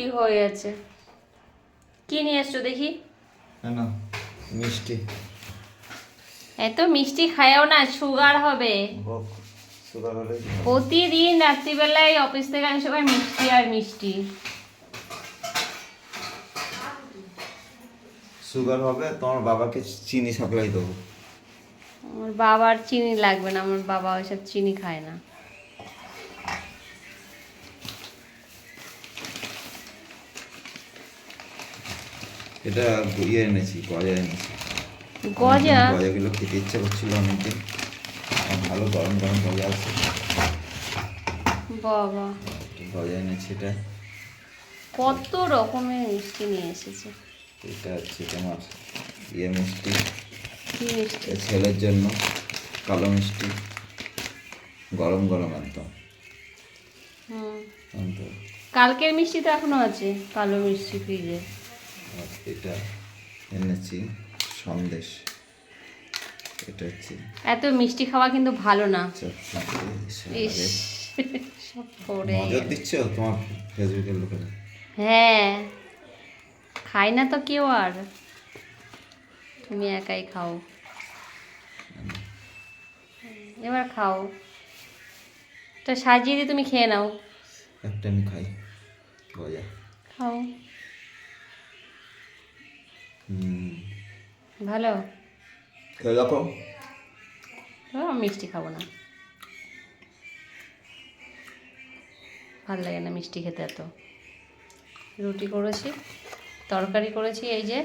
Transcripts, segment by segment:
রুটি হয়ে গেছে। কি নিয়ে এসছো দেখি? না মিষ্টি। এত মিষ্টি খায়ও না, সুগার হবে। সুগার হলে প্রতিদিন রাত্রিবেলায় অফিস থেকে আসে সবাই মিষ্টি আর মিষ্টি। সুগার হবে, তোমার বাবাকে চিনি সাপ্লাই দেবো। আমার বাবার চিনি লাগবে না, আমার বাবা ওইসব চিনি খায় না। এটা ইয়ে এনেছি, গজা এনেছি। গজা? গজাগুলো খেতে ইচ্ছে করছিল অনেকদিন। ভালো গরম গরম গজা আছে। বাবা, গজা এনেছি। এটা কত রকমের মিষ্টি নিয়ে এসেছে। এটা হচ্ছে তোমার ইয়ে মিষ্টি, কি মিষ্টি? ছেলের জন্য কালো মিষ্টি, গরম গরম একদম। কালকের মিষ্টি তো এখনো আছে, কালো মিষ্টি ফ্রিজে। এটা এনেছি সন্দেশ। এটা হচ্ছে এত মিষ্টি খাওয়া কিন্তু ভালো না। ইস, চটপটি। সব পড়ে নজর গেল। দিচ্ছ তোমার ফেসবুকের লোকেরা? হ্যাঁ, খাই না তো কেউ আর, তুমি একাই খাও। এবার খাও, তো সাজিয়ে দিয়ে তুমি খেয়ে নাও। একটা আমি খাই গজা। খাও। ভালো। এরকম আমি মিষ্টি খাবো না, ভালো লাগে না মিষ্টি খেতে এত। রুটি করেছি, তরকারি করেছি, এই যে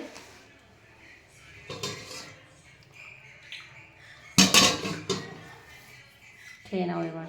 খেয়ে নাও এবার।